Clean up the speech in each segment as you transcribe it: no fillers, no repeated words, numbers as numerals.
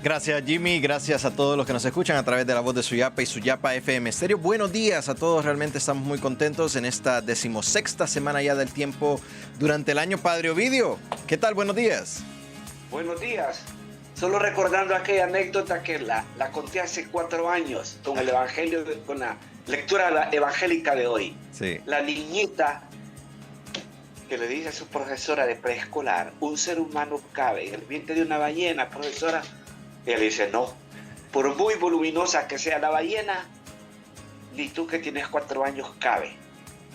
Gracias, Jimmy. Gracias a todos los que nos escuchan a través de la voz de Suyapa y Suyapa FM Stereo. Buenos días a todos. Realmente estamos muy contentos en esta 16ª semana ya del tiempo durante el año. Padre Ovidio, ¿qué tal? Buenos días. Buenos días. Solo recordando aquella anécdota que la conté hace 4 años con el Evangelio, con la lectura evangélica de hoy. Sí. La niñita que le dice a su profesora de preescolar: un ser humano cabe en el vientre de una ballena, profesora. Y él dice: no, por muy voluminosa que sea la ballena, ni tú que tienes 4 años cabe.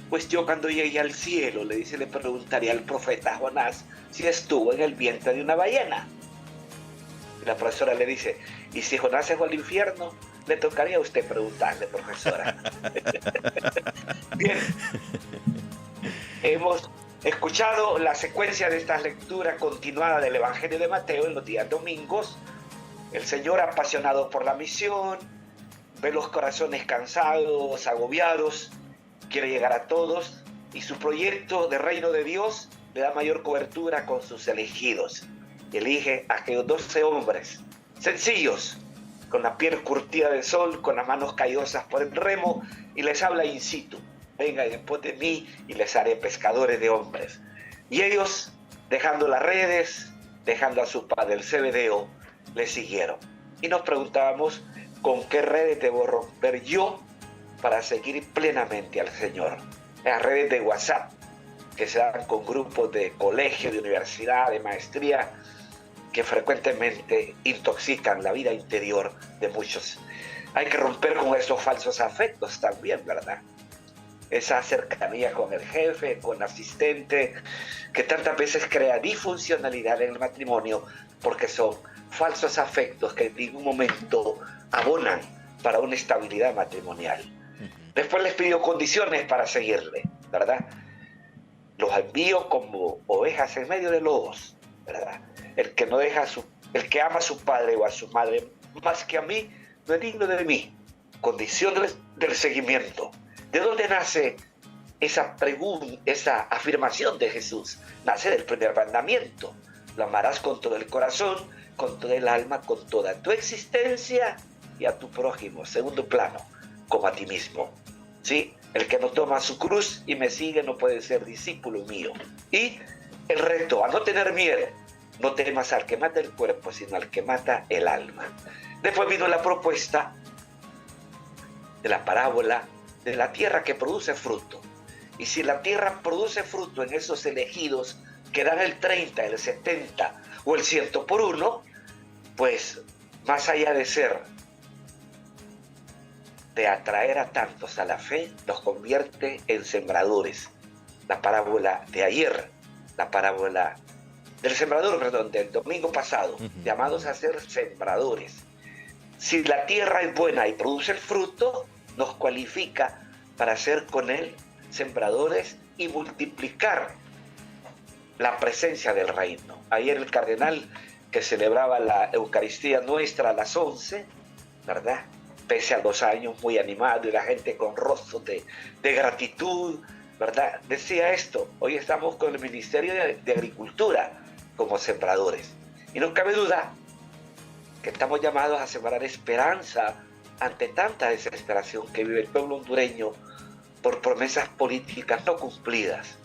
Pues yo cuando llegué al cielo, le preguntaría al profeta Jonás si estuvo en el vientre de una ballena. Y la profesora le dice: ¿y si Jonás se fue al infierno? Le tocaría a usted preguntarle, profesora. Bien, hemos escuchado la secuencia de esta lectura continuada del Evangelio de Mateo en los días domingos. El Señor, apasionado por la misión, ve los corazones cansados, agobiados, quiere llegar a todos, y su proyecto de reino de Dios le da mayor cobertura con sus elegidos. Elige a aquellos 12 hombres sencillos, con la piel curtida del sol, con las manos callosas por el remo, y les habla in situ: vengan después de mí y les haré pescadores de hombres. Y ellos, dejando las redes, dejando a su padre el Zebedeo, le siguieron. Y nos preguntábamos: ¿con qué redes debo romper yo para seguir plenamente al Señor? Las redes de WhatsApp, que se dan con grupos de colegio, de universidad, de maestría, que frecuentemente intoxican la vida interior de muchos. Hay que romper con esos falsos afectos también, ¿verdad? Esa cercanía con el jefe, con el asistente, que tantas veces crea disfuncionalidad en el matrimonio, porque son falsos afectos que en ningún momento abonan para una estabilidad matrimonial. Después les pidió condiciones para seguirle, ¿verdad? Los envío como ovejas en medio de lobos, ¿verdad? El que no deja el que ama a su padre o a su madre más que a mí, no es digno de mí. Condiciones del seguimiento. ¿De dónde nace esa afirmación de Jesús? Nace del primer mandamiento: lo amarás con todo el corazón, con toda el alma, con toda tu existencia, y a tu prójimo, segundo plano, como a ti mismo. ¿Sí? El que no toma su cruz y me sigue no puede ser discípulo mío. Y el reto: a no tener miedo. No temas al que mata el cuerpo, sino al que mata el alma. Después vino la propuesta de la parábola de la tierra que produce fruto. Y si la tierra produce fruto en esos elegidos que dan el 30, el 70 o el 100 por 1, pues más allá de atraer a tantos a la fe, los convierte en sembradores. La parábola de ayer, la parábola del sembrador, del domingo pasado, llamados a ser sembradores. Si la tierra es buena y produce el fruto, nos cualifica para ser con él sembradores y multiplicar la presencia del reino. Ayer el cardenal, que celebraba la Eucaristía nuestra a las 11, ¿verdad?, pese a los años, muy animado, y la gente con rostros de gratitud, ¿verdad?, decía esto: hoy estamos con el Ministerio de Agricultura como sembradores. Y no cabe duda que estamos llamados a sembrar esperanza ante tanta desesperación que vive el pueblo hondureño por promesas políticas no cumplidas.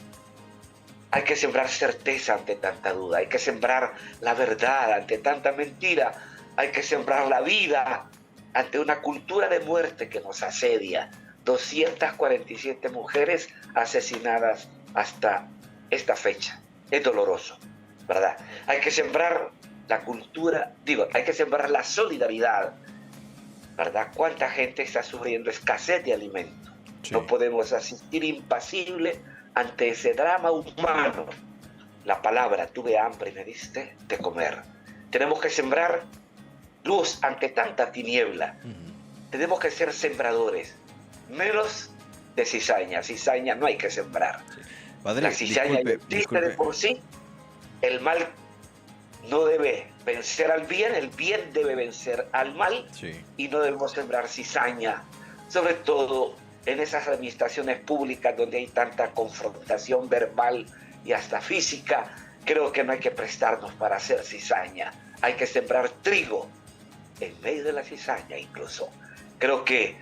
Hay que sembrar certeza ante tanta duda, hay que sembrar la verdad ante tanta mentira, hay que sembrar la vida ante una cultura de muerte que nos asedia. 247 mujeres asesinadas hasta esta fecha. Es doloroso, ¿verdad? Hay que sembrar la cultura, hay que sembrar la solidaridad, ¿verdad? ¿Cuánta gente está sufriendo escasez de alimento? Sí. No podemos asistir impasible ante ese drama humano. La palabra: tuve hambre y me diste de comer. Tenemos que sembrar luz ante tanta tiniebla. Tenemos que ser sembradores, menos de cizaña. Cizaña no hay que sembrar. Sí. Padre, la cizaña existe de por sí. El mal no debe vencer al bien, el bien debe vencer al mal. Sí. Y no debemos sembrar cizaña, sobre todo en esas administraciones públicas donde hay tanta confrontación verbal y hasta física. Creo que no hay que prestarnos para hacer cizaña. Hay que sembrar trigo, en medio de la cizaña incluso. Creo que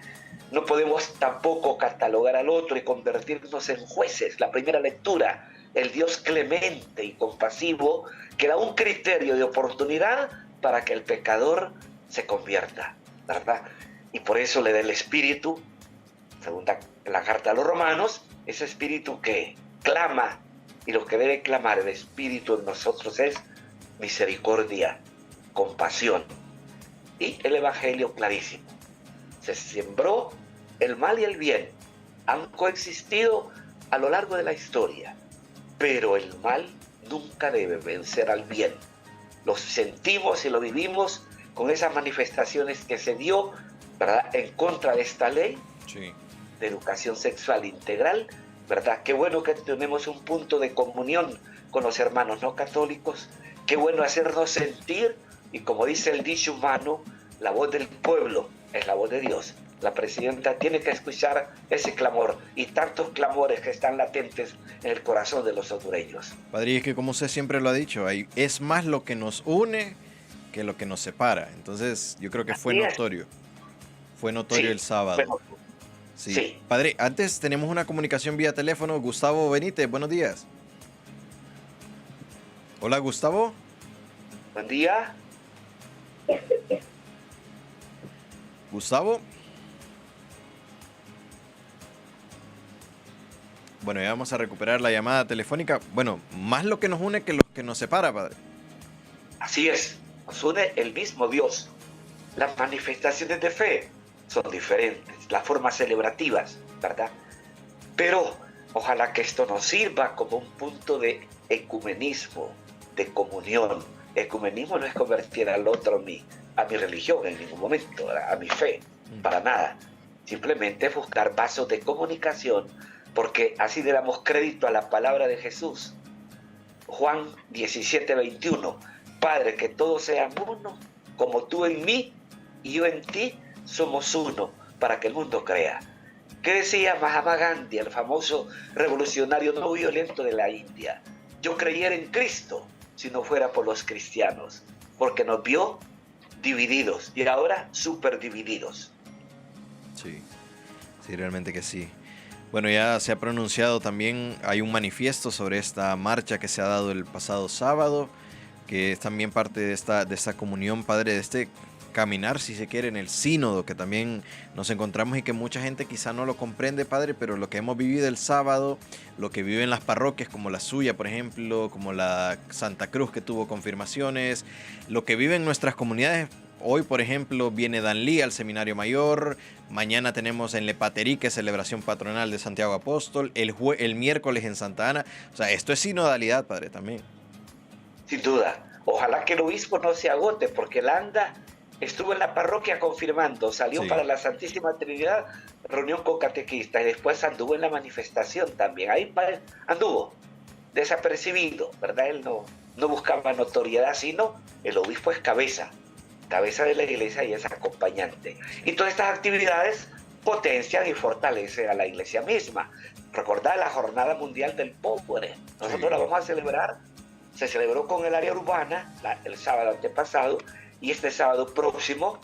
no podemos tampoco catalogar al otro y convertirnos en jueces. La primera lectura, el Dios clemente y compasivo, que da un criterio de oportunidad para que el pecador se convierta, ¿verdad? Y por eso le da el Espíritu, según la carta a los Romanos, ese Espíritu que clama, y lo que debe clamar el Espíritu en nosotros es misericordia, compasión. Y el Evangelio clarísimo. Se sembró el mal y el bien. Han coexistido a lo largo de la historia. Pero el mal nunca debe vencer al bien. Lo sentimos y lo vivimos con esas manifestaciones que se dio, ¿verdad?, en contra de esta ley de educación sexual integral, ¿verdad? Qué bueno que tenemos un punto de comunión con los hermanos no católicos. Qué bueno hacernos sentir, y como dice el dicho humano, la voz del pueblo es la voz de Dios. La presidenta tiene que escuchar ese clamor y tantos clamores que están latentes en el corazón de los hondureños. Padre, es que como usted siempre lo ha dicho, es más lo que nos une que lo que nos separa. Entonces, yo creo que fue notorio. Fue notorio sí, el sábado. Bueno, sí. Sí. Padre, antes tenemos una comunicación vía teléfono. Gustavo Benítez, buenos días. Hola, Gustavo. Buen día. Gustavo. Bueno, ya vamos a recuperar la llamada telefónica. Bueno, más lo que nos une que lo que nos separa, padre. Así es, nos une el mismo Dios. Las manifestaciones de fe son diferentes, las formas celebrativas, ¿verdad? Pero ojalá que esto nos sirva como un punto de ecumenismo, de comunión. Ecumenismo no es convertir al otro a mi religión en ningún momento, a mi fe, para nada. Simplemente buscar vasos de comunicación, porque así le damos crédito a la palabra de Jesús. Juan 17:21, Padre, que todos sean uno, como tú en mí y yo en ti, somos uno, para que el mundo crea. ¿Qué decía Mahatma Gandhi, el famoso revolucionario no violento de la India? Yo creyera en Cristo si no fuera por los cristianos, porque nos vio divididos y ahora súper divididos. Sí, sí, realmente que sí. Bueno, ya se ha pronunciado también, hay un manifiesto sobre esta marcha que se ha dado el pasado sábado, que es también parte de esta comunión, padre, de este caminar, si se quiere, en el sínodo, que también nos encontramos y que mucha gente quizá no lo comprende, padre, pero lo que hemos vivido el sábado, lo que viven las parroquias como la suya, por ejemplo, como la Santa Cruz, que tuvo confirmaciones, lo que viven nuestras comunidades. Hoy, por ejemplo, viene Danlí al Seminario Mayor. Mañana tenemos en Lepaterique celebración patronal de Santiago Apóstol. El miércoles en Santa Ana. O sea, esto es sinodalidad, padre, también. Sin duda. Ojalá que el obispo no se agote, porque él estuvo en la parroquia confirmando, salió para la Santísima Trinidad, reunión con catequistas, y después anduvo en la manifestación también. Ahí anduvo, desapercibido, ¿verdad? Él no buscaba notoriedad, sino el obispo es cabeza de la iglesia y es acompañante. Y todas estas actividades potencian y fortalecen a la iglesia misma. Recordad la Jornada Mundial del Pobre. Nosotros la vamos a celebrar. Se celebró con el área urbana el sábado antepasado y este sábado próximo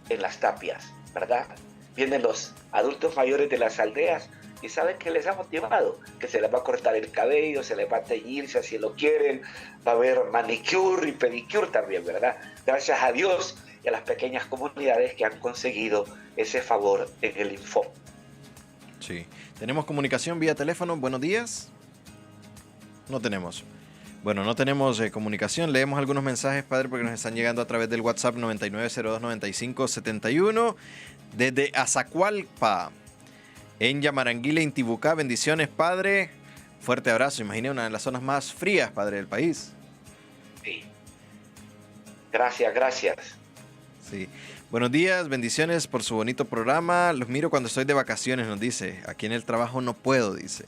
en Las Tapias, ¿verdad? Vienen los adultos mayores de las aldeas y saben que les ha motivado, que se les va a cortar el cabello, se les va a teñir si así lo quieren, va a haber manicure y pedicure también, ¿verdad? Gracias a Dios y a las pequeñas comunidades que han conseguido ese favor en el Info. Sí. ¿Tenemos comunicación vía teléfono? Buenos días. No tenemos. Bueno, no tenemos comunicación. Leemos algunos mensajes, padre, porque nos están llegando a través del WhatsApp 99029571 desde Azacualpa, en Yamaranguila, Intibucá. Bendiciones, padre. Fuerte abrazo. Imagine una de las zonas más frías, padre, del país. Sí. Gracias. Sí. Buenos días, bendiciones por su bonito programa. Los miro cuando estoy de vacaciones, nos dice. Aquí en el trabajo no puedo, dice.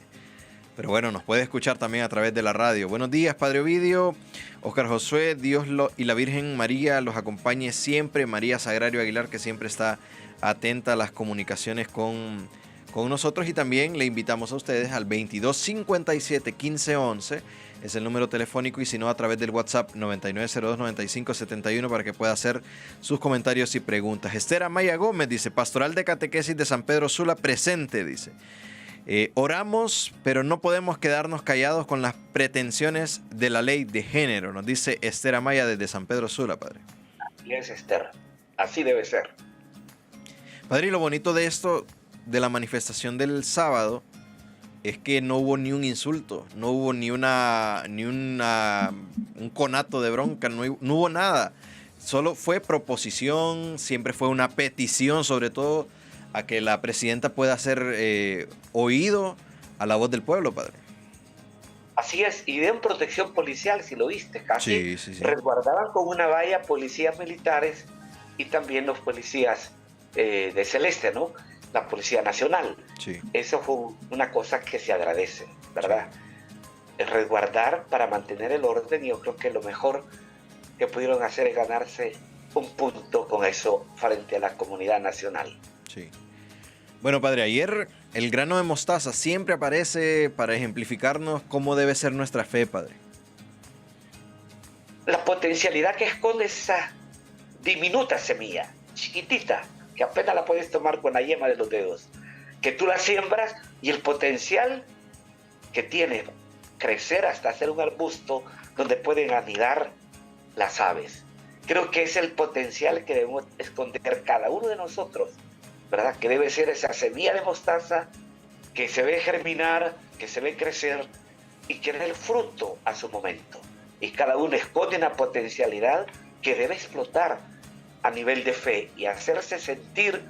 Pero bueno, nos puede escuchar también a través de la radio. Buenos días, Padre Ovidio, Oscar Josué, Dios y la Virgen María los acompañe siempre. María Sagrario Aguilar, que siempre está atenta a las comunicaciones con con nosotros y también le invitamos a ustedes al 2257-1511. Es el número telefónico y si no a través del WhatsApp 9902-9571 para que pueda hacer sus comentarios y preguntas. Esther Amaya Gómez dice, Pastoral de Catequesis de San Pedro Sula presente, dice. Oramos, pero no podemos quedarnos callados con las pretensiones de la ley de género, nos dice Esther Amaya desde San Pedro Sula, padre. Así es, Esther. Así debe ser. Padre, y lo bonito de esto, de la manifestación del sábado, es que no hubo ni un insulto, no hubo ni un conato de bronca, no hubo nada. Solo fue proposición, siempre fue una petición, sobre todo a que la presidenta pueda ser oído a la voz del pueblo, padre. Así es, y dieron protección policial, si lo viste, casi Sí. resguardaban con una valla policías militares y también los policías de Celeste, ¿no? La Policía Nacional. Sí. Eso fue una cosa que se agradece, ¿verdad? El resguardar para mantener el orden, y yo creo que lo mejor que pudieron hacer es ganarse un punto con eso frente a la comunidad nacional. Sí. Bueno, padre, ayer el grano de mostaza siempre aparece para ejemplificarnos cómo debe ser nuestra fe, padre. La potencialidad que esconde esa diminuta semilla, chiquitita, que apenas la puedes tomar con la yema de los dedos, que tú la siembras y el potencial que tiene crecer hasta hacer un arbusto donde pueden anidar las aves. Creo que es el potencial que debemos esconder cada uno de nosotros, ¿verdad? Que debe ser esa semilla de mostaza que se ve germinar, que se ve crecer y que da el fruto a su momento. Y cada uno esconde una potencialidad que debe explotar a nivel de fe y hacerse sentir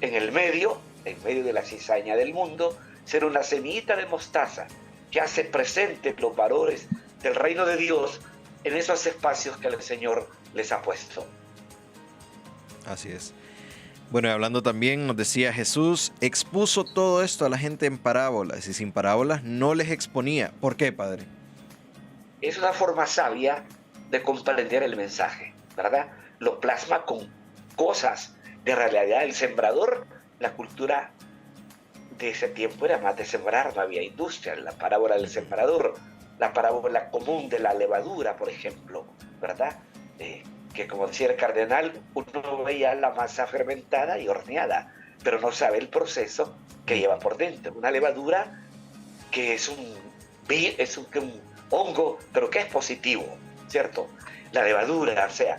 en medio de la cizaña del mundo, ser una semillita de mostaza que hace presente los valores del reino de Dios en esos espacios que el Señor les ha puesto. Así es. Bueno, y hablando también, nos decía Jesús, expuso todo esto a la gente en parábolas y sin parábolas no les exponía. ¿Por qué, padre? Es una forma sabia de comprender el mensaje, ¿verdad? Lo plasma con cosas de realidad. El sembrador, la cultura de ese tiempo era más de sembrar, no había industria. La parábola del sembrador, la parábola común de la levadura, por ejemplo, ¿verdad? Que como decía el cardenal, uno veía la masa fermentada y horneada, pero no sabe el proceso que lleva por dentro. Una levadura que es un hongo, pero que es positivo, ¿cierto? La levadura, o sea,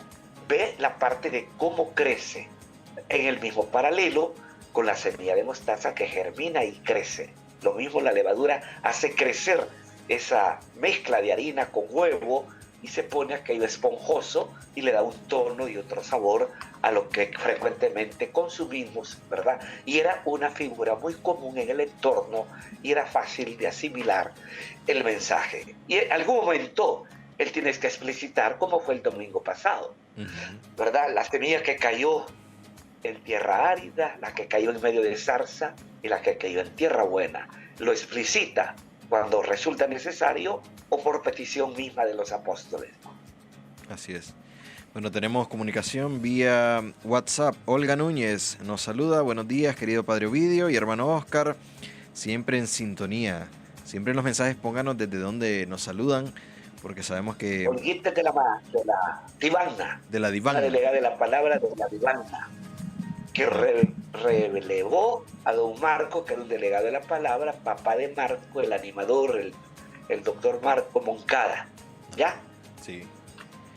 ve la parte de cómo crece en el mismo paralelo con la semilla de mostaza que germina y crece. Lo mismo la levadura hace crecer esa mezcla de harina con huevo y se pone aquello esponjoso y le da un tono y otro sabor a lo que frecuentemente consumimos, ¿verdad? Y era una figura muy común en el entorno y era fácil de asimilar el mensaje. Y en algún momento él tiene que explicitar cómo fue el domingo pasado, ¿verdad? La semilla que cayó en tierra árida, la que cayó en medio de zarza y la que cayó en tierra buena. Lo explicita cuando resulta necesario o por petición misma de los apóstoles. Así es. Bueno, tenemos comunicación vía WhatsApp. Olga Núñez nos saluda. Buenos días, querido Padre Ovidio y hermano Oscar. Siempre en sintonía. Siempre en los mensajes pónganos desde donde nos saludan, porque sabemos que... Olguita de la Divana. De la Divana. La delegada de la palabra de la Divana, que relevó a don Marco, que era un delegado de la palabra, papá de Marco, el animador, el doctor Marco Moncada, ¿ya? Sí.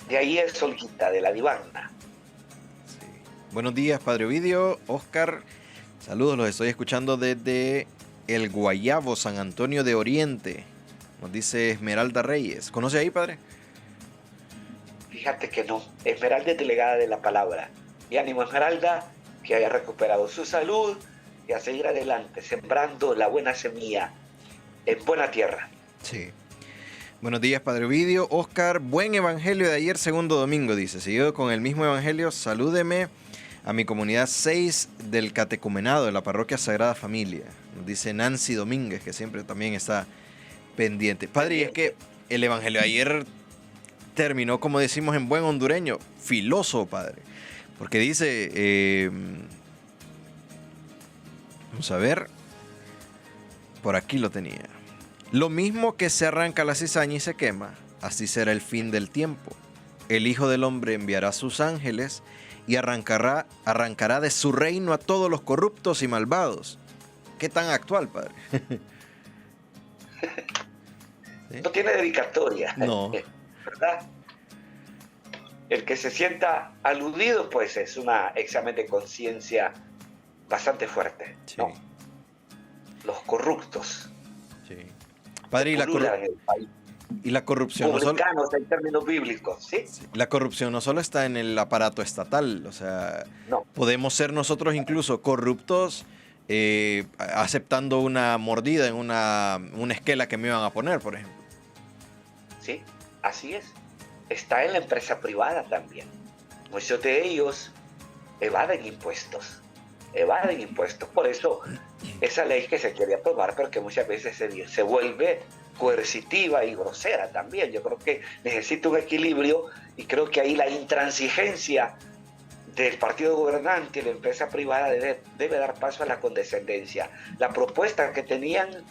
De ahí es Olguita, de la Divana. Sí. Buenos días, Padre Ovidio, Oscar. Saludos, los estoy escuchando desde el Guayabo, San Antonio de Oriente. Nos dice Esmeralda Reyes. ¿Conoce ahí, padre? Fíjate que no. Esmeralda es delegada de la palabra. Y ánimo, Esmeralda, que haya recuperado su salud y a seguir adelante, sembrando la buena semilla en buena tierra. Sí. Buenos días, Padre Ovidio. Oscar, buen evangelio de ayer, segundo domingo, dice. Seguido con el mismo evangelio, salúdeme a mi comunidad 6 del catecumenado de la parroquia Sagrada Familia. Nos dice Nancy Domínguez, que siempre también está pendiente. Padre, y es que el evangelio de ayer terminó, como decimos en buen hondureño, filoso, padre. Porque dice, vamos a ver, Por aquí lo tenía. Lo mismo que se arranca la cizaña y se quema, así será el fin del tiempo. El Hijo del Hombre enviará a sus ángeles y arrancará de su reino a todos los corruptos y malvados. ¿Qué tan actual, padre? ¿Sí? No tiene dedicatoria. No. ¿Verdad? El que se sienta aludido, pues es un examen de conciencia bastante fuerte. Sí. ¿No? Los corruptos. Sí. Padre, y la corrupción publicanos no solo, en términos bíblicos, ¿sí? Sí, la corrupción no solo está en el aparato estatal, o sea, no. Podemos ser nosotros incluso corruptos aceptando una mordida en una esquela que me iban a poner, por ejemplo. Sí, así es. Está en la empresa privada también. Muchos de ellos evaden impuestos. Por eso esa ley que se quiere aprobar, pero que muchas veces se vuelve coercitiva y grosera también. Yo creo que necesita un equilibrio y creo que ahí la intransigencia del partido gobernante y la empresa privada debe dar paso a la condescendencia. La propuesta que tenían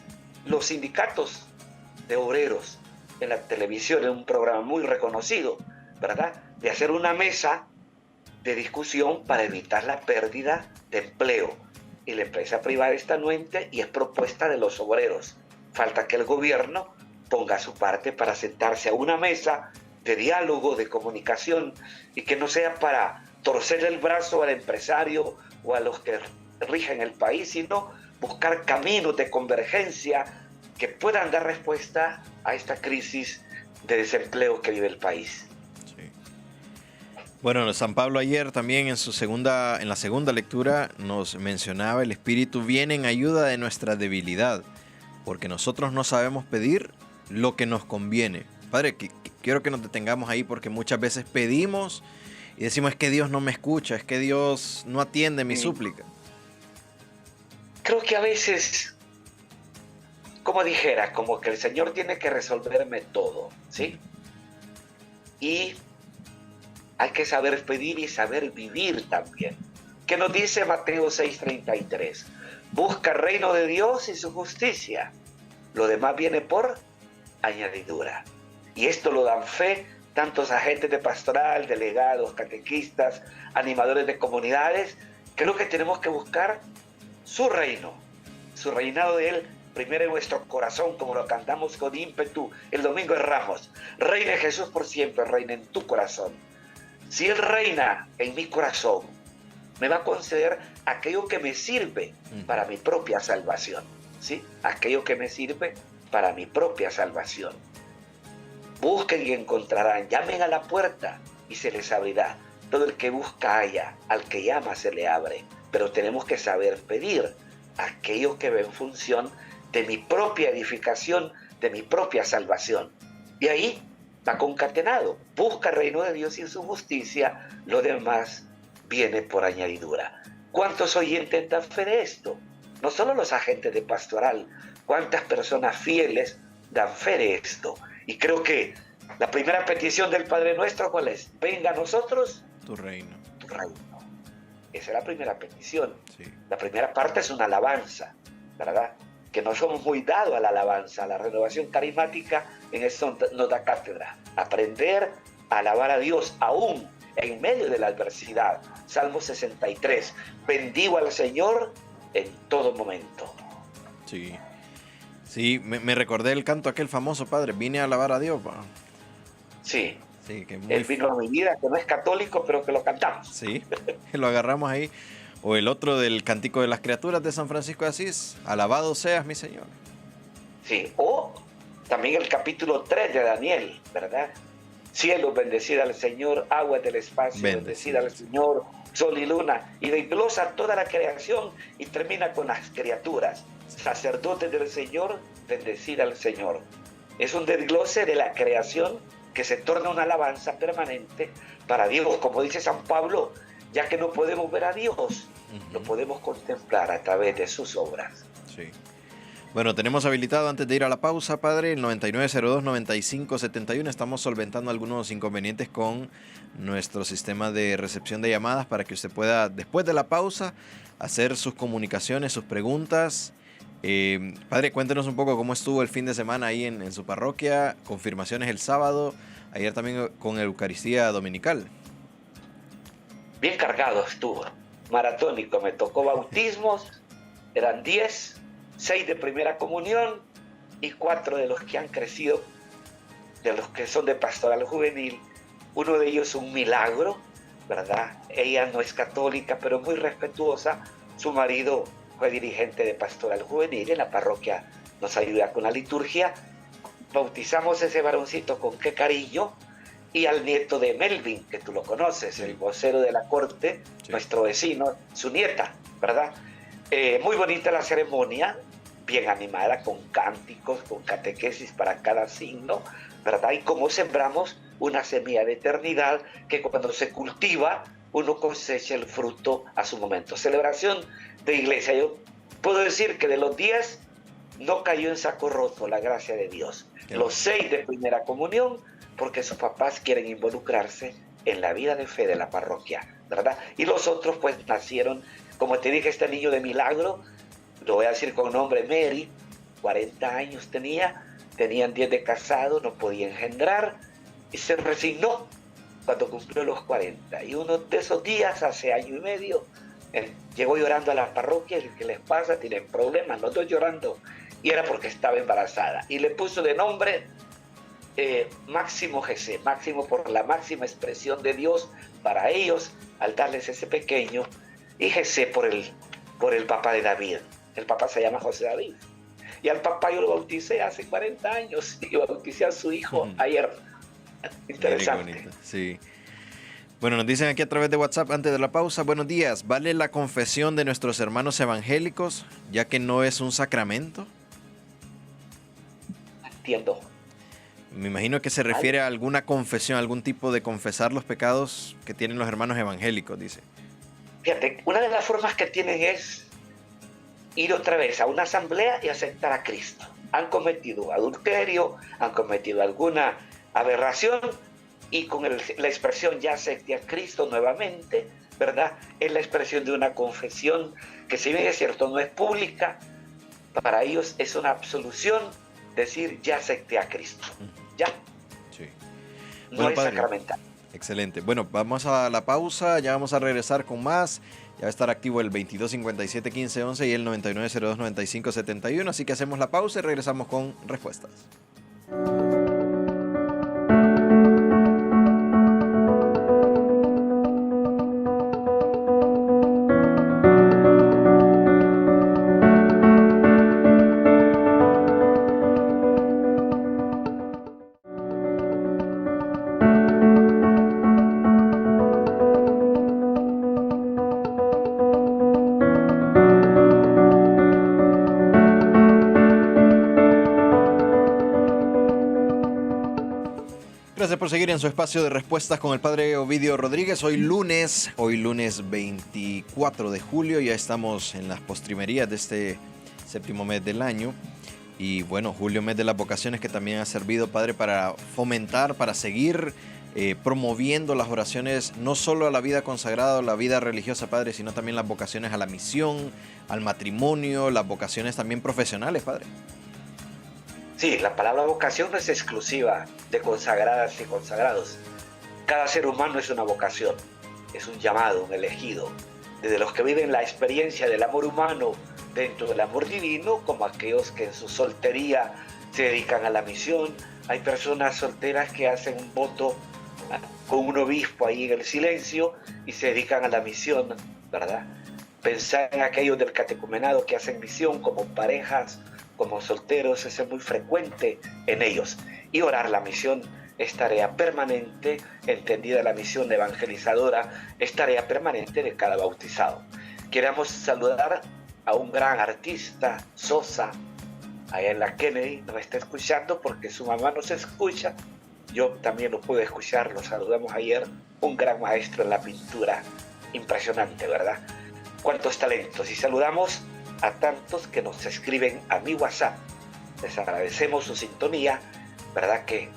los sindicatos de obreros en la televisión, en un programa muy reconocido, ¿verdad?, de hacer una mesa de discusión para evitar la pérdida de empleo. Y la empresa privada está anuente y es propuesta de los obreros. Falta que el gobierno ponga su parte para sentarse a una mesa de diálogo, de comunicación, y que no sea para torcer el brazo al empresario o a los que rigen el país, sino buscar caminos de convergencia que puedan dar respuesta a esta crisis de desempleo que vive el país. Sí. Bueno, San Pablo ayer también en la segunda lectura nos mencionaba: el Espíritu viene en ayuda de nuestra debilidad, porque nosotros no sabemos pedir lo que nos conviene. Padre, quiero que nos detengamos ahí, porque muchas veces pedimos y decimos: es que Dios no me escucha, es que Dios no atiende mi súplica. Creo que a veces, como dijera, como que el Señor tiene que resolverme todo, ¿sí? Y hay que saber pedir y saber vivir también. ¿Qué nos dice Mateo 6:33? Busca el reino de Dios y su justicia. Lo demás viene por añadidura. Y esto lo dan fe tantos agentes de pastoral, delegados, catequistas, animadores de comunidades, que es lo que tenemos que buscar: su reino, su reinado de Él, primero en nuestro corazón, como lo cantamos con ímpetu el domingo de Ramos. Reine Jesús por siempre, reina en tu corazón. Si Él reina en mi corazón, me va a conceder aquello que me sirve para mi propia salvación, ¿sí? Aquello que me sirve para mi propia salvación. Busquen y encontrarán, llamen a la puerta y se les abrirá. Todo el que busca halla, al que llama se le abre. Pero tenemos que saber pedir aquello que va en función de mi propia edificación, de mi propia salvación. Y ahí va concatenado: busca el reino de Dios y su justicia, lo demás viene por añadidura. ¿Cuántos oyentes dan fe de esto? No solo los agentes de pastoral, ¿cuántas personas fieles dan fe de esto? Y creo que la primera petición del Padre Nuestro, ¿cuál es? Venga a nosotros tu reino. Tu reino. Esa es la primera petición. Sí. La primera parte es una alabanza, ¿verdad? Que no somos muy dados a la alabanza. La renovación carismática en eso nos da cátedra. Aprender a alabar a Dios aún en medio de la adversidad. Salmo 63. Bendigo al Señor en todo momento. Sí. Sí, me recordé el canto aquel famoso, padre. Vine a alabar a Dios. Sí. Sí, que Él vino a mi vida, que no es católico, pero que lo cantamos. Sí, lo agarramos ahí. O el otro del Cántico de las Criaturas de San Francisco de Asís: alabado seas mi Señor. Sí, o también el capítulo 3 de Daniel, ¿verdad? Cielos, bendecida al Señor; aguas del espacio, bendecida al Señor; sol y luna. Y desglosa toda la creación y termina con las criaturas. Sacerdotes del Señor, bendecida al Señor. Es un desglose de la creación que se torna una alabanza permanente para Dios. Como dice San Pablo, ya que no podemos ver a Dios, lo podemos contemplar a través de sus obras. Sí. Bueno, tenemos habilitado, antes de ir a la pausa, padre, el 9902-9571. Estamos solventando algunos inconvenientes con nuestro sistema de recepción de llamadas para que usted pueda, después de la pausa, hacer sus comunicaciones, sus preguntas Padre, cuéntenos un poco cómo estuvo el fin de semana ahí en su parroquia, confirmaciones el sábado, ayer también con Eucaristía Dominical. Bien cargado estuvo, maratónico, me tocó bautismos, eran 10, 6 de primera comunión y 4 de los que han crecido, de los que son de pastoral juvenil. Uno de ellos un milagro, ¿verdad? Ella no es católica, pero muy respetuosa. Su marido fue dirigente de pastoral juvenil en la parroquia, nos ayuda con la liturgia. Bautizamos a ese varoncito con qué cariño, y al nieto de Melvin, que tú lo conoces, sí, el vocero de la corte, sí, nuestro vecino, su nieta, ¿verdad? Muy bonita la ceremonia, bien animada, con cánticos, con catequesis para cada signo, ¿verdad? Y como sembramos una semilla de eternidad que cuando se cultiva, uno cosecha el fruto a su momento. Celebración de iglesia. Yo puedo decir que de los 10 no cayó en saco roto, la gracia de Dios. Los 6 de primera comunión, porque sus papás quieren involucrarse en la vida de fe de la parroquia, ¿verdad? Y los otros pues nacieron, como te dije, este niño de milagro, lo voy a decir con nombre, Mary, 40 años tenían 10 de casado, no podía engendrar, y se resignó cuando cumplió los 40. Y uno de esos días, hace año y medio, llegó llorando a la parroquia, y ¿qué les pasa? Tienen problemas, no estoy llorando. Y era porque estaba embarazada. Y le puso de nombre Máximo Jesé, Máximo por la máxima expresión de Dios para ellos, al darles ese pequeño, y Jesé por el papá de David. El papá se llama José David. Y al papá yo lo bauticé hace 40 años, y bauticé a su hijo ayer. Interesante. Sí. Bueno, nos dicen aquí a través de WhatsApp antes de la pausa, buenos días, ¿vale la confesión de nuestros hermanos evangélicos, ya que no es un sacramento? Entiendo. Me imagino que se refiere a alguna confesión, algún tipo de confesar los pecados que tienen los hermanos evangélicos, dice. Fíjate, una de las formas que tienen es ir otra vez a una asamblea y aceptar a Cristo. Han cometido adulterio, han cometido alguna aberración, y con la expresión ya acepté a Cristo nuevamente, ¿verdad? Es la expresión de una confesión que, si bien es cierto, no es pública, para ellos es una absolución, decir ya acepté a Cristo. Ya. Sí. No bueno, es padre, sacramental. Excelente. Bueno, vamos a la pausa, ya vamos a regresar con más. Ya va a estar activo el 2257-1511 y el 9902-9571, así que hacemos la pausa y regresamos con respuestas. Gracias por seguir en su espacio de respuestas con el padre Ovidio Rodríguez. Hoy lunes 24 de julio, ya estamos en las postrimerías de este séptimo mes del año. Y bueno, julio, mes de las vocaciones, que también ha servido, padre, para fomentar, para seguir promoviendo las oraciones, no solo a la vida consagrada o la vida religiosa, padre, sino también las vocaciones a la misión, al matrimonio, las vocaciones también profesionales, padre. Sí, la palabra vocación no es exclusiva de consagradas y consagrados. Cada ser humano es una vocación, es un llamado, un elegido. Desde los que viven la experiencia del amor humano dentro del amor divino, como aquellos que en su soltería se dedican a la misión. Hay personas solteras que hacen un voto con un obispo ahí en el silencio y se dedican a la misión, ¿verdad? Pensar en aquellos del catecumenado que hacen misión como parejas, como solteros, eso es muy frecuente en ellos. Y orar, la misión es tarea permanente, entendida la misión evangelizadora, es tarea permanente de cada bautizado. Queremos saludar a un gran artista, Sosa, allá en la Kennedy, nos está escuchando porque su mamá nos escucha. Yo también lo pude escuchar, lo saludamos ayer, un gran maestro en la pintura, impresionante, ¿verdad? Cuántos talentos. Y saludamos a tantos que nos escriben a mi WhatsApp. Les agradecemos su sintonía, ¿verdad? Que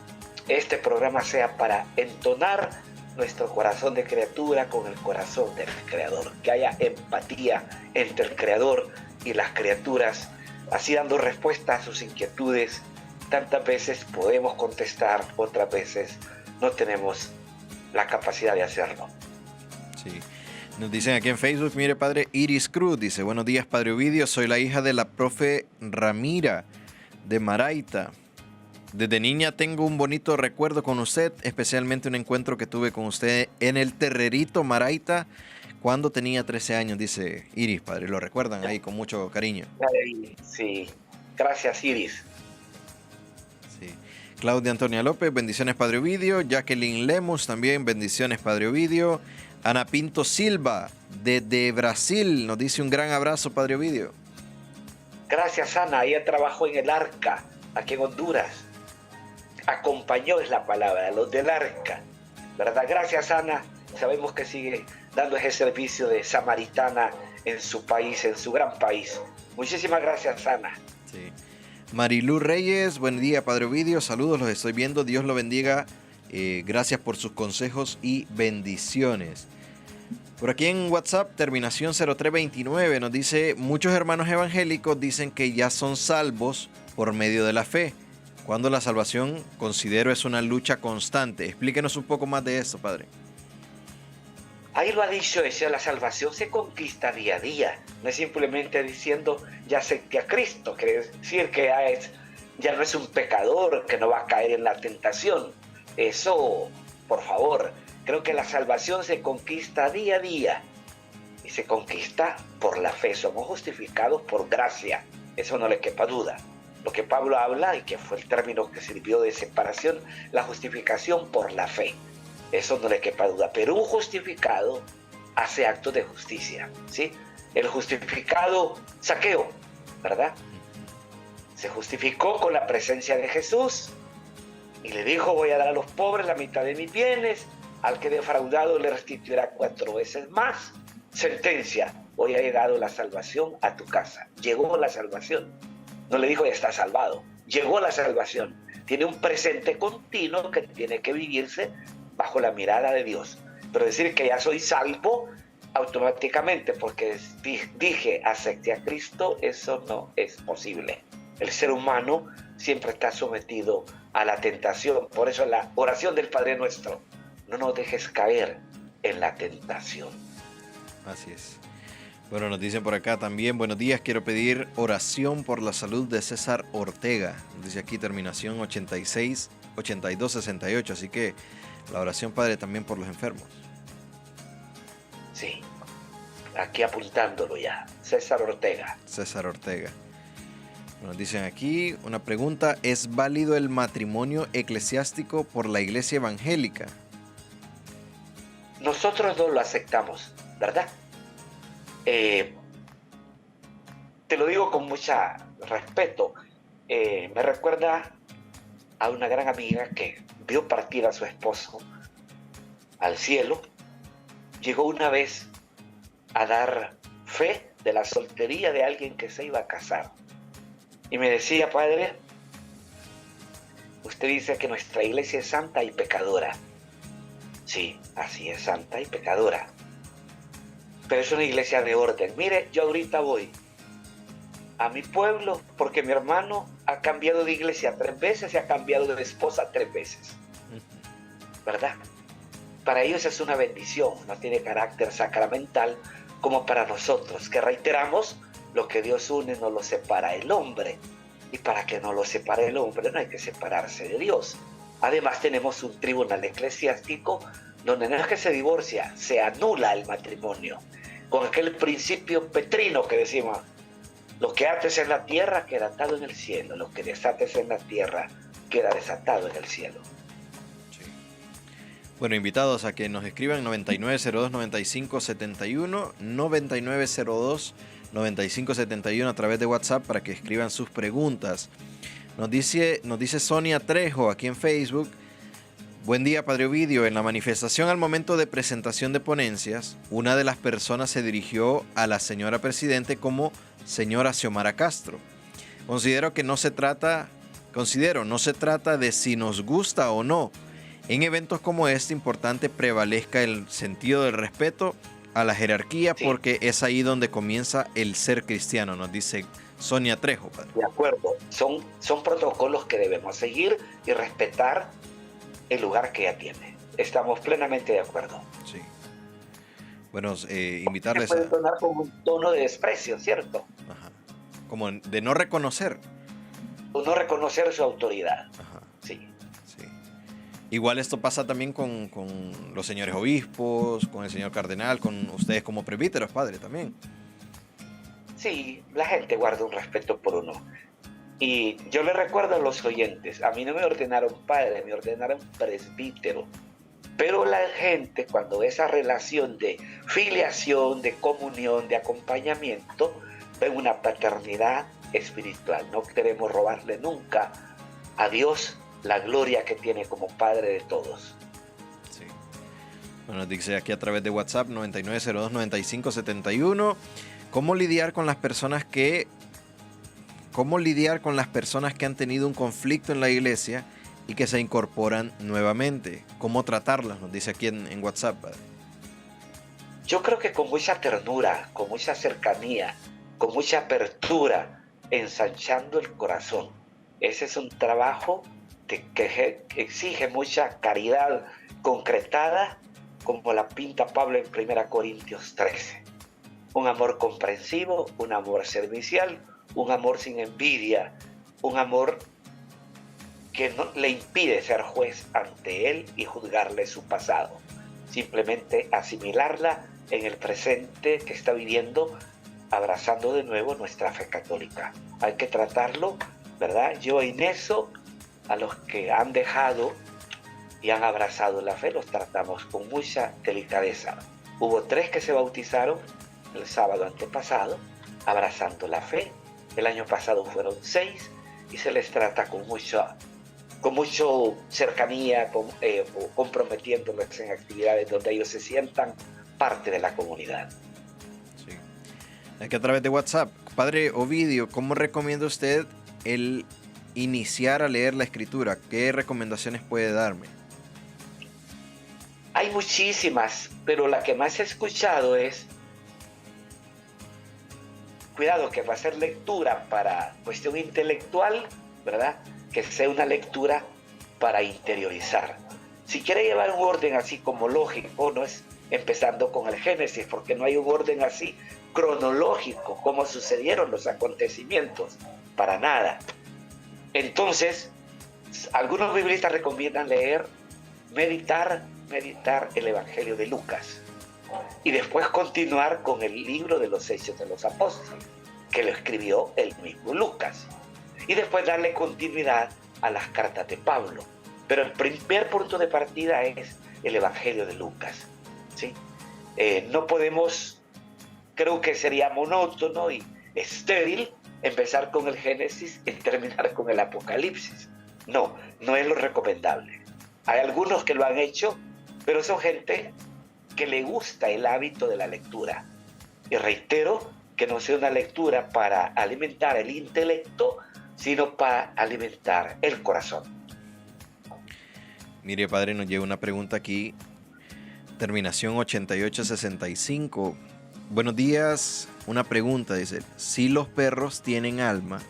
este programa sea para entonar nuestro corazón de criatura con el corazón del Creador, que haya empatía entre el Creador y las criaturas, así dando respuesta a sus inquietudes. Tantas veces podemos contestar, otras veces no tenemos la capacidad de hacerlo. Sí. Nos dicen aquí en Facebook, mire padre, Iris Cruz dice, buenos días padre Ovidio, soy la hija de la profe Ramira de Maraita. Desde niña tengo un bonito recuerdo con usted, especialmente un encuentro que tuve con usted en el Terrerito Maraita cuando tenía 13 años, dice Iris, padre. Lo recuerdan ahí con mucho cariño. Sí, gracias Iris. Sí. Claudia Antonia López, bendiciones padre Ovidio. Jacqueline Lemus también, bendiciones padre Ovidio. Ana Pinto Silva, desde Brasil, nos dice un gran abrazo padre Ovidio. Gracias Ana, ella trabajó en el Arca, aquí en Honduras. Acompañó es la palabra, los del Arca, ¿verdad? Gracias Ana, sabemos que sigue dando ese servicio de samaritana en su país, en su gran país. Muchísimas gracias Ana. Sí. Marilú Reyes, buen día padre Ovidio, saludos, los estoy viendo, Dios lo bendiga, gracias por sus consejos y bendiciones. Por aquí en WhatsApp, terminación 0329, nos dice, muchos hermanos evangélicos dicen que ya son salvos por medio de la fe, cuando la salvación, considero, es una lucha constante. Explíquenos un poco más de eso, padre. Ahí lo ha dicho, la salvación se conquista día a día. No es simplemente diciendo, ya acepté a Cristo, quiere decir que ya no es un pecador, que no va a caer en la tentación. Eso, por favor, creo que la salvación se conquista día a día. Y se conquista por la fe. Somos justificados por gracia. Eso no le quepa duda. Lo que Pablo habla, y que fue el término que sirvió de separación, la justificación por la fe. Eso no le quepa duda. Pero un justificado hace actos de justicia, ¿sí? El justificado Zaqueo, ¿verdad? Se justificó con la presencia de Jesús y le dijo, voy a dar a los pobres la mitad de mis bienes, al que defraudado le restituirá 4 veces más. Sentencia, hoy ha llegado la salvación a tu casa. Llegó la salvación. No le dijo, ya está salvado. Llegó la salvación. Tiene un presente continuo que tiene que vivirse bajo la mirada de Dios. Pero decir que ya soy salvo automáticamente porque dije, acepté a Cristo, eso no es posible. El ser humano siempre está sometido a la tentación. Por eso la oración del Padre Nuestro, no nos dejes caer en la tentación. Así es. Bueno, nos dicen por acá también, buenos días, quiero pedir oración por la salud de César Ortega. Dice aquí terminación 86, 82, 68, así que la oración, padre, también por los enfermos. Sí, aquí apuntándolo ya, César Ortega. César Ortega. Nos dicen aquí una pregunta, ¿es válido el matrimonio eclesiástico por la iglesia evangélica? Nosotros no lo aceptamos, ¿verdad? Te lo digo con mucho respeto. Me recuerda a una gran amiga que vio partir a su esposo al cielo. Llegó una vez a dar fe de la soltería de alguien que se iba a casar. Y me decía, padre, usted dice que nuestra iglesia es santa y pecadora. Sí, así es, santa y pecadora. Pero es una iglesia de orden. Mire, yo ahorita voy a mi pueblo porque mi hermano ha cambiado de iglesia 3 veces y ha cambiado de esposa 3 veces. ¿Verdad? Para ellos es una bendición, no tiene carácter sacramental como para nosotros, que reiteramos, lo que Dios une no lo separa el hombre. Y para que no lo separe el hombre no hay que separarse de Dios. Además tenemos un tribunal eclesiástico donde no es que se divorcia, se anula el matrimonio. Con aquel principio petrino que decimos, lo que ates en la tierra queda atado en el cielo, lo que desates en la tierra queda desatado en el cielo. Sí. Bueno, invitados a que nos escriban 9902-9571, 9902-9571 a través de WhatsApp para que escriban sus preguntas. Nos dice Sonia Trejo aquí en Facebook. Buen día, Padre Ovidio. En la manifestación al momento de presentación de ponencias, una de las personas se dirigió a la señora Presidente como señora Xiomara Castro. Considero no se trata de si nos gusta o no. En eventos como este, importante prevalezca el sentido del respeto a la jerarquía, sí, porque es ahí donde comienza el ser cristiano, nos dice Sonia Trejo, padre. De acuerdo, son protocolos que debemos seguir y respetar el lugar que ella tiene. Estamos plenamente de acuerdo. Sí. Bueno, Se invitarles puede a... sonar con un tono de desprecio, ¿cierto? Ajá. Como de no reconocer. O no reconocer su autoridad. Ajá. Sí. Sí. Igual esto pasa también con los señores obispos, con el señor cardenal, con ustedes como presbíteros, padre, también. Sí, la gente guarda un respeto por uno. Y yo le recuerdo a los oyentes, a mí no me ordenaron padre, me ordenaron presbítero. Pero la gente, cuando ve esa relación de filiación, de comunión, de acompañamiento, ve una paternidad espiritual. No queremos robarle nunca a Dios la gloria que tiene como Padre de todos. Sí. Bueno, dice aquí a través de WhatsApp 9902-9571, ¿cómo lidiar con las personas que han tenido un conflicto en la iglesia y que se incorporan nuevamente? ¿Cómo tratarlas? Nos dice aquí en WhatsApp, padre. Yo creo que con mucha ternura, con mucha cercanía, con mucha apertura, ensanchando el corazón. Ese es un trabajo que exige mucha caridad concretada, como la pinta Pablo en 1 Corintios 13. Un amor comprensivo, un amor servicial, un amor sin envidia, un amor que no le impide ser juez ante él y juzgarle su pasado. Simplemente asimilarla en el presente que está viviendo, abrazando de nuevo nuestra fe católica. Hay que tratarlo, ¿verdad? Yo en eso, a los que han dejado y han abrazado la fe, los tratamos con mucha delicadeza. Hubo 3 que se bautizaron el sábado antepasado, abrazando la fe. El año pasado fueron 6 y se les trata con mucha cercanía, comprometiéndolos en actividades donde ellos se sientan parte de la comunidad. Sí. Aquí a través de WhatsApp, padre Ovidio, ¿cómo recomienda usted el iniciar a leer la escritura? ¿Qué recomendaciones puede darme? Hay muchísimas, pero la que más he escuchado es: cuidado, que va a ser lectura para cuestión intelectual, ¿verdad? Que sea una lectura para interiorizar. Si quiere llevar un orden así como lógico, no es empezando con el Génesis, porque no hay un orden así cronológico, como sucedieron los acontecimientos, para nada. Entonces, algunos biblistas recomiendan leer, meditar el Evangelio de Lucas y después continuar con el libro de los Hechos de los Apóstoles, que lo escribió el mismo Lucas, y después darle continuidad a las cartas de Pablo. Pero el primer punto de partida es el Evangelio de Lucas, ¿sí? No podemos, creo que sería monótono y estéril empezar con el Génesis y terminar con el Apocalipsis. No es lo recomendable. Hay algunos que lo han hecho, pero son gente que le gusta el hábito de la lectura. Y reitero que no sea una lectura para alimentar el intelecto, sino para alimentar el corazón. Mire, padre, nos llega una pregunta aquí, terminación 8865. Buenos días, una pregunta, dice, si los perros tienen alma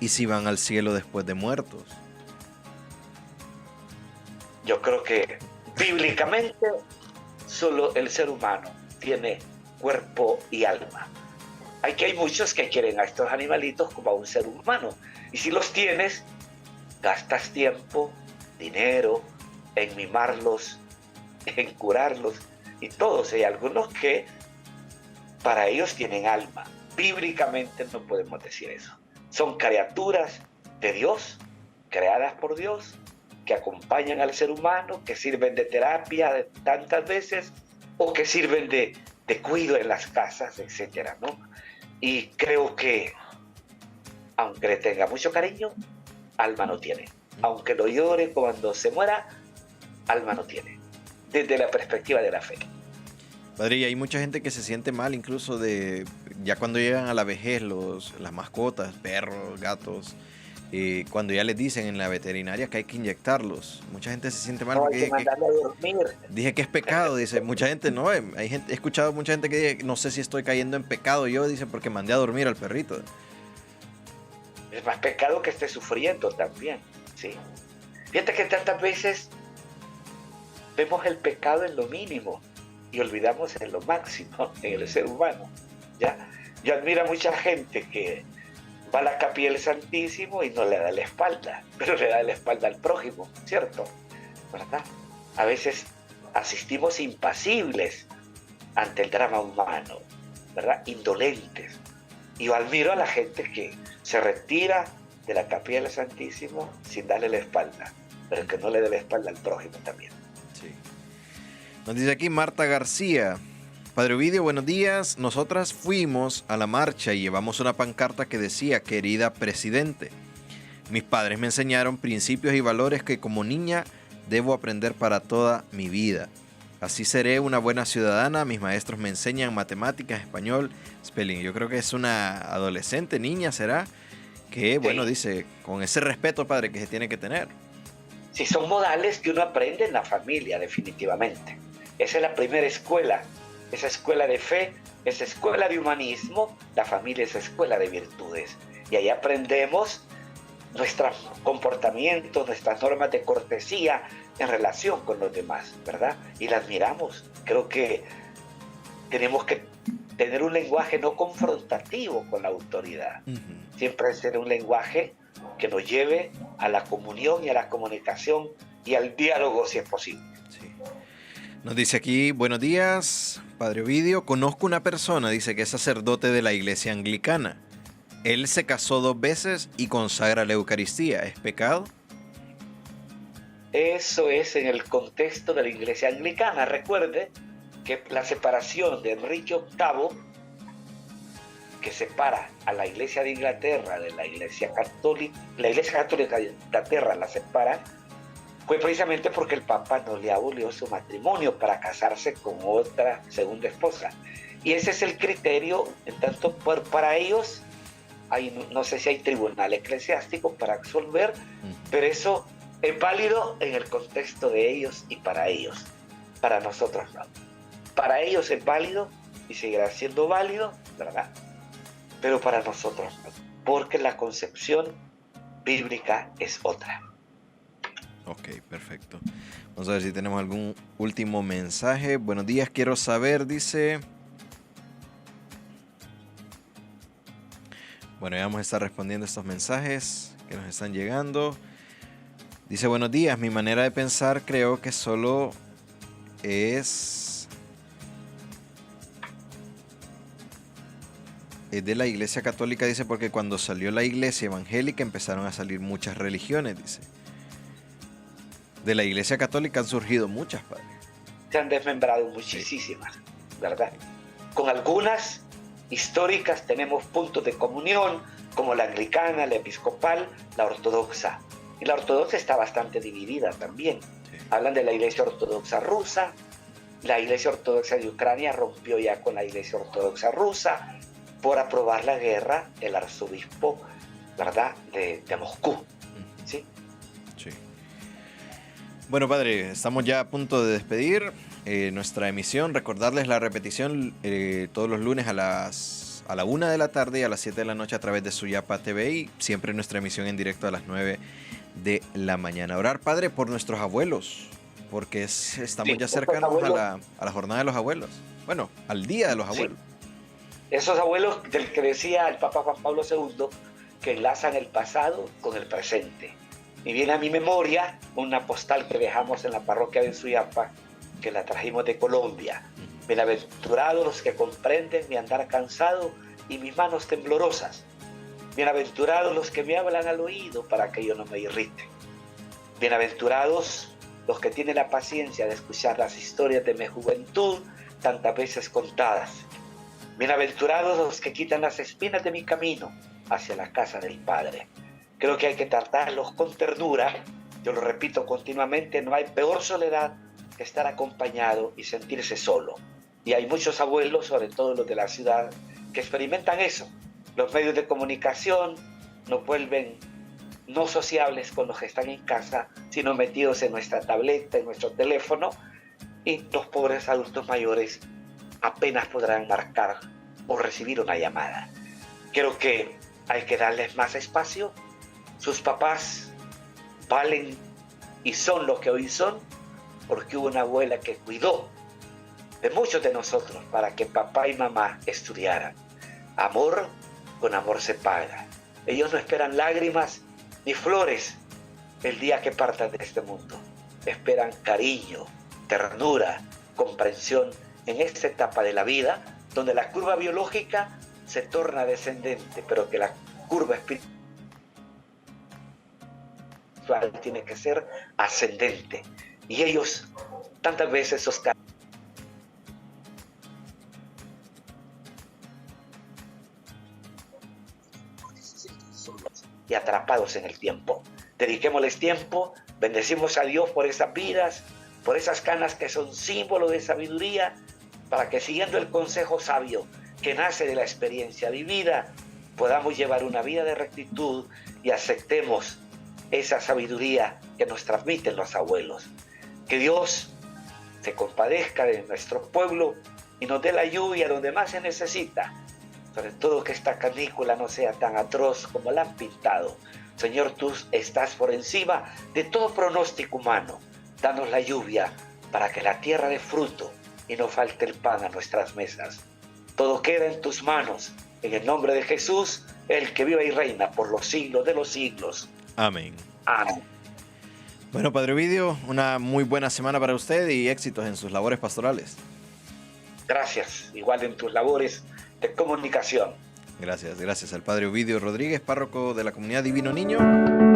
y si van al cielo después de muertos. Yo creo que bíblicamente solo el ser humano tiene cuerpo y alma. Hay muchos que quieren a estos animalitos como a un ser humano, y si los tienes, gastas tiempo, dinero en mimarlos, en curarlos y todos. Hay algunos que para ellos tienen alma. Bíblicamente no podemos decir eso. Son criaturas de Dios, creadas por Dios, que acompañan al ser humano, que sirven de terapia de tantas veces, o que sirven de cuido en las casas, etcétera, ¿no? Y creo que, aunque le tenga mucho cariño, alma no tiene. Aunque lo llore cuando se muera, alma no tiene, desde la perspectiva de la fe. Padre, y hay mucha gente que se siente mal incluso ya cuando llegan a la vejez las mascotas, perros, gatos, cuando ya les dicen en la veterinaria que hay que inyectarlos. Mucha gente se siente mal. No, hay que mandarle a dormir. Dije que es pecado, dice. Mucha gente, no, he escuchado mucha gente que dice, no sé si estoy cayendo en pecado yo, dice, porque mandé a dormir al perrito. Es más pecado que esté sufriendo también, ¿sí? Fíjate que tantas veces vemos el pecado en lo mínimo y olvidamos en lo máximo, en el ser humano, ¿ya? Yo admiro a mucha gente que va a la capilla del Santísimo y no le da la espalda, pero le da la espalda al prójimo, ¿cierto? ¿Verdad? A veces asistimos impasibles ante el drama humano, ¿verdad? Indolentes. Y yo admiro a la gente que se retira de la capilla del Santísimo sin darle la espalda, pero que no le dé la espalda al prójimo también. Sí. Nos dice aquí Marta García. Padre Ovidio, buenos días. Nosotras fuimos a la marcha y llevamos una pancarta que decía, querida presidente. Mis padres me enseñaron principios y valores que como niña debo aprender para toda mi vida. Así seré una buena ciudadana. Mis maestros me enseñan matemáticas, español, spelling. Yo creo que es una adolescente, niña, ¿será? Que, bueno, dice, con ese respeto, padre, que se tiene que tener. Sí, son modales que uno aprende en la familia, definitivamente. Esa es la primera escuela. Esa escuela de fe, esa escuela de humanismo, la familia es escuela de virtudes. Y ahí aprendemos nuestros comportamientos, nuestras normas de cortesía en relación con los demás, ¿verdad? Y las miramos. Creo que tenemos que tener un lenguaje no confrontativo con la autoridad. Siempre ser un lenguaje que nos lleve a la comunión y a la comunicación y al diálogo si es posible. Sí. Nos dice aquí, buenos días, Padre Ovidio. Conozco una persona, dice que es sacerdote de la iglesia anglicana. Él se casó 2 veces y consagra la Eucaristía. ¿Es pecado? Eso es en el contexto de la iglesia anglicana. Recuerde que la separación de Enrique VIII, que separa a la iglesia de Inglaterra de la iglesia católica de Inglaterra la separa, fue precisamente porque el Papa no le abolió su matrimonio para casarse con otra segunda esposa. Y ese es el criterio, en tanto para ellos, no sé si hay tribunal eclesiástico para resolver, pero eso es válido en el contexto de ellos y para ellos. Para nosotros no. Para ellos es válido y seguirá siendo válido, ¿verdad? Pero para nosotros no, porque la concepción bíblica es otra. Ok, perfecto. Vamos a ver si tenemos algún último mensaje. Buenos días, quiero saber, dice... Bueno, ya vamos a estar respondiendo estos mensajes que nos están llegando. Dice, buenos días, mi manera de pensar creo que solo es de la iglesia católica, dice, porque cuando salió la iglesia evangélica empezaron a salir muchas religiones, dice. De la iglesia católica han surgido muchas, padre. Se han desmembrado muchísimas, ¿verdad? Con algunas históricas tenemos puntos de comunión, como la anglicana, la episcopal, la ortodoxa. Y la ortodoxa está bastante dividida también. Sí. Hablan de la iglesia ortodoxa rusa, la iglesia ortodoxa de Ucrania rompió ya con la iglesia ortodoxa rusa por aprobar la guerra el arzobispo, ¿verdad?, de Moscú. ¿Sí? Sí. Bueno, padre, estamos ya a punto de despedir nuestra emisión. Recordarles la repetición todos los lunes a la 1 de la tarde y a las 7 de la noche a través de Suyapa TV y siempre nuestra emisión en directo a las 9 de la mañana. Orar, padre, por nuestros abuelos, porque estamos ya cercanos a la jornada de los abuelos. Bueno, al día de los abuelos. Sí. Esos abuelos del que decía el Papa Juan Pablo II, que enlazan el pasado con el presente. Y viene a mi memoria una postal que dejamos en la parroquia de Suyapa, que la trajimos de Colombia. Bienaventurados los que comprenden mi andar cansado y mis manos temblorosas. Bienaventurados los que me hablan al oído para que yo no me irrite. Bienaventurados los que tienen la paciencia de escuchar las historias de mi juventud tantas veces contadas. Bienaventurados los que quitan las espinas de mi camino hacia la casa del Padre. Creo que hay que tratarlos con ternura. Yo lo repito continuamente, no hay peor soledad que estar acompañado y sentirse solo. Y hay muchos abuelos, sobre todo los de la ciudad, que experimentan eso. Los medios de comunicación nos vuelven no sociables con los que están en casa, sino metidos en nuestra tableta, en nuestro teléfono, y los pobres adultos mayores apenas podrán marcar o recibir una llamada. Creo que hay que darles más espacio. Sus papás valen y son lo que hoy son porque hubo una abuela que cuidó de muchos de nosotros para que papá y mamá estudiaran. Amor con amor se paga. Ellos no esperan lágrimas ni flores el día que partan de este mundo. Esperan cariño, ternura, comprensión en esta etapa de la vida donde la curva biológica se torna descendente, pero que la curva espiritual tiene que ser ascendente. Y ellos tantas veces sostienen y atrapados en el tiempo. Dediquémosles tiempo, bendecimos a Dios por esas vidas, por esas canas que son símbolo de sabiduría, para que siguiendo el consejo sabio que nace de la experiencia vivida, podamos llevar una vida de rectitud y aceptemos esa sabiduría que nos transmiten los abuelos. Que Dios se compadezca de nuestro pueblo y nos dé la lluvia donde más se necesita. Sobre todo que esta canícula no sea tan atroz como la han pintado. Señor, tú estás por encima de todo pronóstico humano. Danos la lluvia para que la tierra dé fruto y no falte el pan a nuestras mesas. Todo queda en tus manos. En el nombre de Jesús, el que vive y reina por los siglos de los siglos. Amén. Amén. Bueno, Padre Ovidio, una muy buena semana para usted y éxitos en sus labores pastorales. Gracias, igual en tus labores de comunicación. Gracias al Padre Ovidio Rodríguez, párroco de la Comunidad Divino Niño.